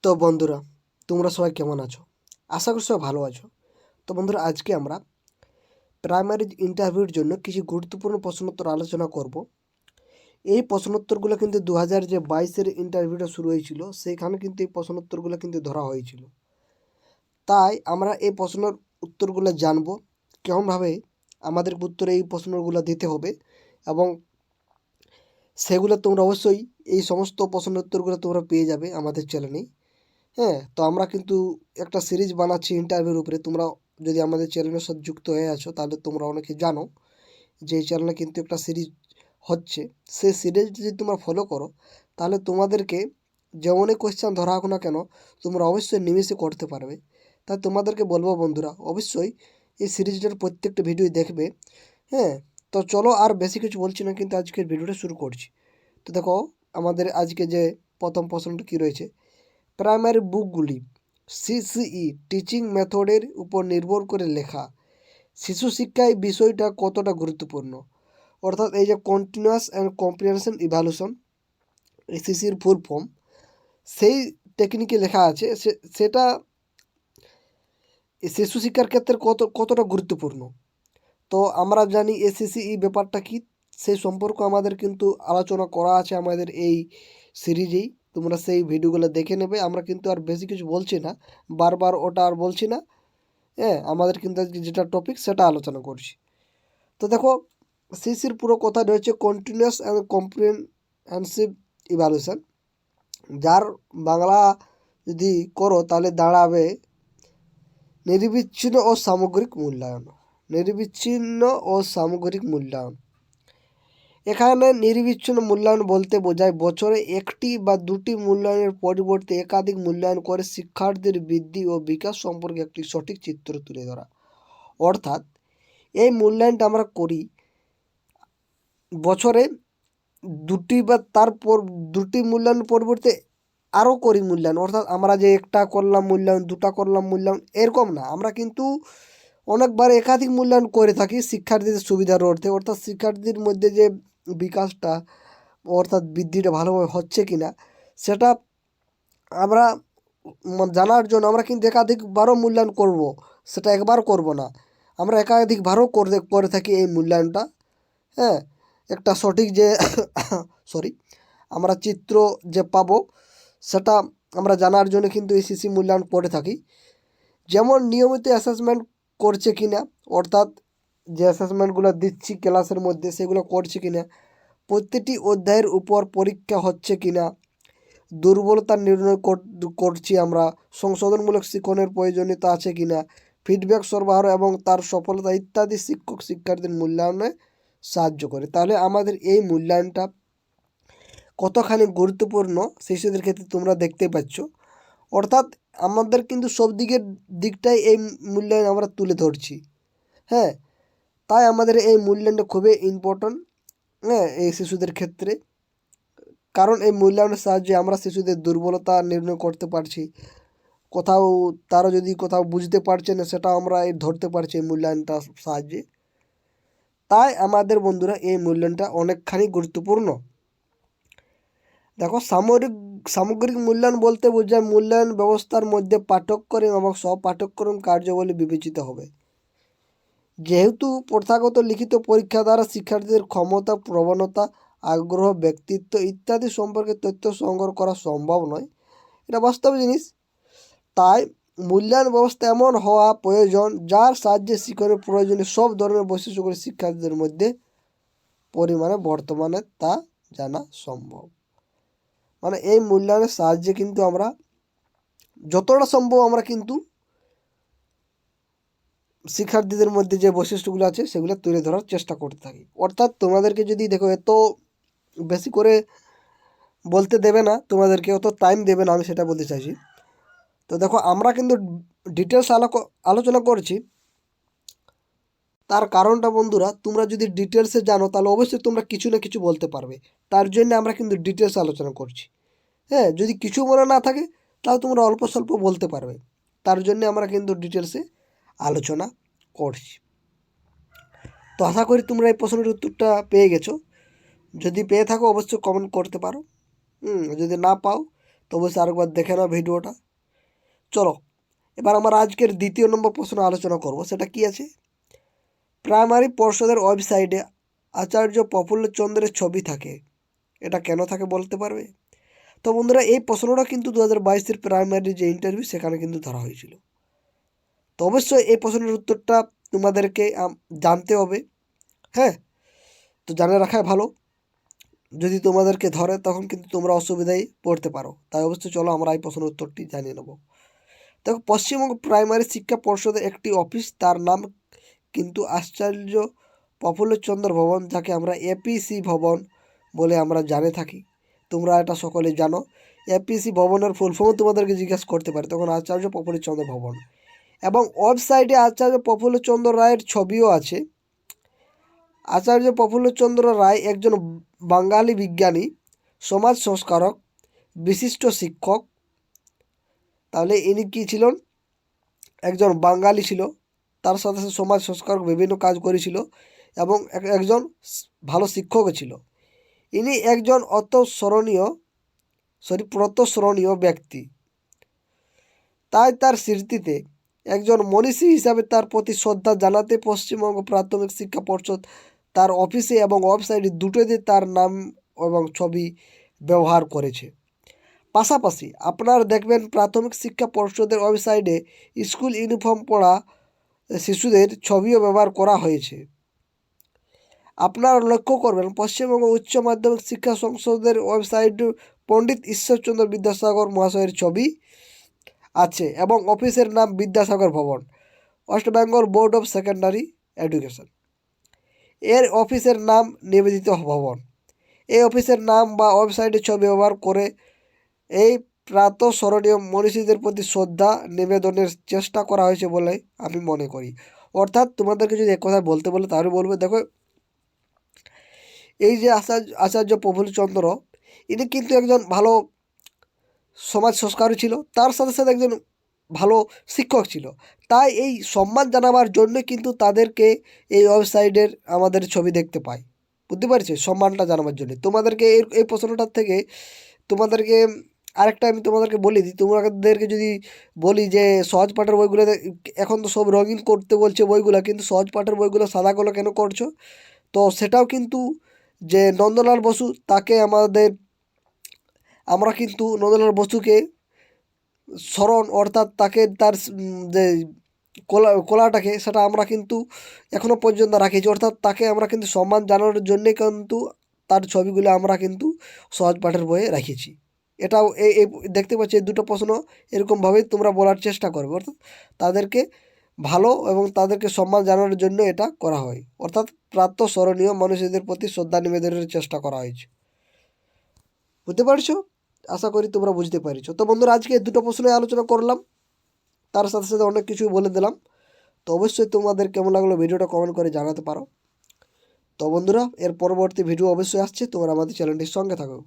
তো বন্ধুরা, তোমরা সবাই কেমন আছো? আশা করি সবাই ভালো আছো। তো বন্ধুরা, আজকে আমরা প্রাইমারি ইন্টারভিউর জন্য কিছু গুরুত্বপূর্ণ প্রশ্নোত্তর আলোচনা করব। এই প্রশ্নোত্তরগুলো কিন্তু 2022-এর ইন্টারভিউটা শুরু হয়েছিল, সেইখানে কিন্তু এই প্রশ্নোত্তরগুলো কিন্তু ধরা হয়েছিল। তাই আমরা এই প্রশ্নের উত্তরগুলো জানব, কেমনভাবে আমাদের উত্তরে এই প্রশ্নগুলো দিতে হবে, এবং সেগুলো তোমরা অবশ্যই এই সমস্ত প্রশ্নের উত্তরগুলো তোমরা পেয়ে যাবে আমাদের চ্যানেলেই। হ্যাঁ, তো আমরা কিন্তু একটা সিরিজ বানাচ্ছি ইন্টারভিউর উপরে। তোমরা যদি আমাদের চ্যানেলের সাথে যুক্ত হয়ে আছো, তাহলে তোমরা অনেকে জানো যে এই চ্যানেলে কিন্তু একটা সিরিজ হচ্ছে। সেই সিরিজ যদি তোমরা ফলো করো, তাহলে তোমাদেরকে যেমনই কোয়েশ্চেন ধরা হোক না কেন, তোমরা অবশ্যই নিমেষে করতে পারবে। তাই তোমাদেরকে বলবো বন্ধুরা, অবশ্যই এই সিরিজটার প্রত্যেকটা ভিডিও দেখবে। হ্যাঁ, তো চলো আর বেশি কিছু বলছি না, কিন্তু আজকের ভিডিওটা শুরু করছি। তো দেখো, আমাদের আজকে যে প্রথম প্রশ্নটা কী রয়েছে, প্রাইমারি বুকগুলি সিসিই টিচিং মেথডের উপর নির্ভর করে লেখা। শিশু শিক্ষায় বিষয়টা কতটা গুরুত্বপূর্ণ? অর্থাৎ এই যে কন্টিনিউয়াস অ্যান্ড কম্প্রিহেনশন ইভ্যালুয়েশন, এসিসির ফুল ফর্ম, সেই টেকনিকে লেখা আছে, সেটা শিশু শিক্ষার ক্ষেত্রে কতটা গুরুত্বপূর্ণ। তো আমরা জানি এসিসিই ব্যাপারটা কি, সেই সম্পর্ক আমাদের কিন্তু আলোচনা করা আছে আমাদের এই সিরিজেই। তোমরা সেই ভিডিওগুলো দেখে নেবে। আমরা কিন্তু আর বেশি কিছু বলছি না, বারবার ওটা আর বলছি না। হ্যাঁ, আমাদের কিন্তু আজকে যেটা টপিক সেটা আলোচনা করছি। তো দেখো, সিসির পুরো কথা রয়েছে কন্টিনিউয়াস অ্যান্ড কম্প্রিহেনসিভ ইভ্যালুয়েশন, যার বাংলা যদি করো তাহলে দাঁড়াবে নিরবিচ্ছিন্ন ও সামগ্রিক মূল্যায়ন। নিরবিচ্ছিন্ন ও সামগ্রিক মূল্যায়ন। এখানে নিরবিচ্ছিন্ন মূল্যায়ন বলতে বোঝায় বছরে একটি বা দুটি মূল্যায়নের পরিবর্তে একাধিক মূল্যায়ন করে শিক্ষার্থীর বৃদ্ধি ও বিকাশ সম্পর্কে একটি সঠিক চিত্র তুলে ধরা। অর্থাৎ এই মূল্যায়নটা আমরা করি বছরে দুটি বা তারপর দুটি মূল্যায়নের পরিবর্তে আরও করি মূল্যায়ন। অর্থাৎ আমরা যে একটা করলাম মূল্যায়ন, দুটা করলাম মূল্যায়ন, এরকম না, আমরা কিন্তু অনেকবার একাধিক মূল্যায়ন করে থাকি শিক্ষার্থীদের সুবিধার অর্থে। অর্থাৎ শিক্ষার্থীর মধ্যে যে বিকাশটা, অর্থাৎ বৃদ্ধিটা ভালোভাবে হচ্ছে কি না, সেটা আমরা জানার জন্য আমরা কিন্তু একাধিকবারও মূল্যায়ন করব, সেটা একবার করব না, আমরা একাধিকবারও করে থাকি এই মূল্যায়নটা। হ্যাঁ, একটা সঠিক যে সরি আমরা চিত্র যে পাবো, সেটা আমরা জানার জন্য কিন্তু এই সিসি মূল্যায়ন করে থাকি। যেমন নিয়মিত অ্যাসেসমেন্ট করছে কি না, অর্থাৎ যে অ্যাসেসমেন্টগুলো দিচ্ছি ক্লাসের মধ্যে সেগুলো করছে কি না, প্রতিটি অধ্যায়ের উপর পরীক্ষা হচ্ছে কি না, দুর্বলতা নির্ণয় করছি আমরা, সংশোধনমূলক শিক্ষণের প্রয়োজনীয়তা আছে কি না, ফিডব্যাক সরবরাহ এবং তার সফলতা ইত্যাদি শিক্ষক শিক্ষার্থীর মূল্যায়নে সাহায্য করে। তাহলে আমাদের এই মূল্যায়নটা কতখানি গুরুত্বপূর্ণ শিশুদের ক্ষেত্রে তোমরা দেখতে পাচ্ছ। অর্থাৎ আমাদের কিন্তু সব দিকটাই এই মূল্যায়ন আমরা তুলে ধরছি। হ্যাঁ, তাই আমাদের এই মূল্যায়নটা খুবই ইম্পর্ট্যান্ট, হ্যাঁ, এই শিশুদের ক্ষেত্রে। কারণ এই মূল্যায়নের সাহায্যে আমরা শিশুদের দুর্বলতা নির্ণয় করতে পারছি, কোথাও তারা যদি কোথাও বুঝতে পারছে না, সেটা আমরা এই ধরতে পারছি এই মূল্যায়নটার সাহায্যে। তাই আমাদের বন্ধুরা এই মূল্যায়নটা অনেকখানি গুরুত্বপূর্ণ। দেখো, সামগ্রিক মূল্যায়ন বলতে বোঝায় মূল্যায়ন ব্যবস্থার মধ্যে পাঠ্যক্রম এবং স্ব-পাঠ্যক্রম কার্যাবলী বিবেচিত হবে। যেহেতু প্রথাগত লিখিত পরীক্ষা দ্বারা শিক্ষার্থীদের ক্ষমতা, প্রবণতা, আগ্রহ, ব্যক্তিত্ব ইত্যাদি সম্পর্কে তথ্য সংগ্রহ করা সম্ভব নয়, এটা বাস্তব জিনিস। তাই মূল্যায়ন ব্যবস্থা এমন হওয়া প্রয়োজন যার সাহায্যে শিক্ষণের প্রয়োজনীয় সব ধরনের বৈশিষ্ট্যগুলি শিক্ষার্থীদের মধ্যে পরিমাণে বর্তমানে তা জানা সম্ভব। মানে এই মূল্যায়নের সাহায্যে কিন্তু আমরা যতটা সম্ভব আমরা কিন্তু শিক্ষার্থীদের মধ্যে যে বৈশিষ্ট্যগুলো আছে সেগুলো তুলে ধরার চেষ্টা করতে থাকি। অর্থাৎ তোমাদেরকে যদি দেখো এত বেশি করে বলতে দেবে না, তোমাদেরকে অত টাইম দেবে না, আমি সেটা বলতে চাইছি। তো দেখো, আমরা কিন্তু ডিটেলস আলোচনা করছি, তার কারণটা বন্ধুরা, তোমরা যদি ডিটেলসে জানো তাহলে অবশ্যই তোমরা কিছু না কিছু বলতে পারবে। তার জন্য আমরা কিন্তু ডিটেলস আলোচনা করছি। হ্যাঁ, যদি কিছু মনে না থাকে তাহলে তোমরা অল্প স্বল্প বলতে পারবে, তার জন্য আমরা কিন্তু ডিটেলসে আলোচনা করছি। তো আশা করি তোমরা এই প্রশ্নের উত্তরটা পেয়ে গেছো। যদি পেয়ে থাকো অবশ্যই কমেন্ট করতে পারো। যদি না পাও তো অবশ্যই আরেকবার দেখে নাও ভিডিওটা। চলো এবার আমরা আজকের দ্বিতীয় নম্বর প্রশ্ন আলোচনা করব। সেটা কি আছে, প্রাইমারি পর্ষদের ওয়েবসাইটে আচার্য প্রফুল্লচন্দ্রের ছবি থাকে, এটা কেন থাকে বলতে পারবে? তো বন্ধুরা এই প্রশ্নটা কিন্তু 2022-এর প্রাইমারি যে ইন্টারভিউ সেখানে কিন্তু ধরা হয়েছিল। তো অবশ্যই এই প্রশ্নের উত্তরটা তোমাদেরকে জানতে হবে। হ্যাঁ, তো জানে রাখাই ভালো। যদি তোমাদেরকে ধরে তখন কিন্তু তোমরা অসুবিধায় পড়তে পারো। তাই অবশ্যই চলো আমরা এই প্রশ্নের উত্তরটি জানিয়ে নেব। দেখো, পশ্চিমবঙ্গ প্রাইমারি শিক্ষা পর্ষদের একটি অফিস, তার নাম কিন্তু আচার্য প্রফুল্লচন্দ্র ভবন, যাকে আমরা এপিসি ভবন বলে আমরা জানে থাকি। তোমরা এটা সকলে জানো। এপিসি ভবনের ফুল ফর্ম তোমাদেরকে জিজ্ঞাসা করতে পারে, তখন আচার্য প্রফুল্লচন্দ্র ভবন। এবং ওয়েবসাইটে আচার্য প্রফুল্লচন্দ্র রায়ের ছবিও আছে। আচার্য প্রফুল্লচন্দ্র রায় একজন বাঙালি বিজ্ঞানী, সমাজ সংস্কারক, বিশিষ্ট শিক্ষক। তাহলে ইনি কী ছিলেন? একজন বাঙালি ছিল, তার সাথে সাথে সমাজ সংস্কারক বিভিন্ন কাজ করেছিল এবং একজন ভালো শিক্ষকও ছিল। ইনি একজন প্রতস্মরণীয় ব্যক্তি। তাই তার স্মৃতিতে একজন মনীষী হিসাবে তার প্রতি শ্রদ্ধা জানাতে পশ্চিমবঙ্গ প্রাথমিক শিক্ষা পর্ষদ তার অফিসে এবং ওয়েবসাইটে দুটোতে তার নাম এবং ছবি ব্যবহার করেছে। পাশাপাশি আপনারা দেখবেন প্রাথমিক শিক্ষা পর্ষদের ওয়েবসাইটে স্কুল ইউনিফর্ম পরা শিশুদের ছবিও ব্যবহার করা হয়েছে। আপনারা লক্ষ্য করবেন পশ্চিমবঙ্গ উচ্চ মাধ্যমিক শিক্ষা সংসদের ওয়েবসাইট পণ্ডিত ঈশ্বরচন্দ্র বিদ্যাসাগর মহাশয়ের ছবি আছে এবং অফিসের নাম বিদ্যাসাগর ভবন, West Bengal board of secondary education. এর অফিসের নাম নিবেদিত ভবন। এই অফিসের নাম বা ওয়েবসাইটের ছবি ব্যবহার করে এই প্রাতঃস্মরণীয় মনীষীদের প্রতি শ্রদ্ধা নিবেদনের চেষ্টা করা হয়েছে বলে আমি মনে করি। অর্থাৎ তোমাদেরকে যদি এক কথায় বলতে বলে তাহলে বলবে, দেখো এই যে আচার্য প্রফুল্লচন্দ্র, ইনি কিন্তু একজন ভালো সমাজ সংস্কারক ছিল, তার সাথে সাথে একজন ভালো শিক্ষক ছিল। তাই এই সম্মান জানাবার জন্য কিন্তু তাদেরকে এই ওয়েবসাইটের আমাদের ছবি দেখতে পাই। বুঝতে পারছি, সম্মানটা জানাবার জন্য তোমাদেরকে এই প্রশ্নটার থেকে তোমাদেরকে আরেকটা আমি তোমাদেরকে বলে দিই। তোমাদেরকে যদি বলি যে সহজ পাঠের বইগুলো, এখন তো সব রঙিন করতে বলছে বইগুলো, কিন্তু সহজ পাঠের বইগুলো সাদাগুলো কেন করছো? তো সেটাও কিন্তু যে নন্দলাল বসু, তাকে আমরা কিন্তু নন্দলাল বসুকে স্মরণ, অর্থাৎ তাকে তার যে কলাটাকে সেটা আমরা কিন্তু এখনও পর্যন্ত রাখেছি। অর্থাৎ তাকে আমরা কিন্তু সম্মান জানানোর জন্যে কিন্তু তার ছবিগুলো আমরা কিন্তু সহজ পাঠের বইয়ে রেখেছি। এটাও এই দেখতে পাচ্ছি এই দুটো প্রশ্ন এরকমভাবেই তোমরা বলার চেষ্টা করবে। অর্থাৎ তাদেরকে ভালো এবং তাদেরকে সম্মান জানানোর জন্য এটা করা হয়। অর্থাৎ প্রাতঃস্মরণীয় মানুষদের প্রতি শ্রদ্ধা নিবেদনের চেষ্টা করা হয়েছে। বুঝতে পারছো? আশা করি তোমরা বুঝতে পারছো। তো বন্ধুরা আজকে দুটো প্রশ্নে আলোচনা করলাম, তার সাথে সাথে অনেক কিছুই বলে দিলাম। তো অবশ্যই তোমাদের কেমন লাগলো ভিডিওটা কমেন্ট করে জানাতে পারো। তো বন্ধুরা এর পরবর্তী ভিডিও অবশ্যই আসছে, তোমরা আমাদের চ্যানেলটির সঙ্গে থাকো।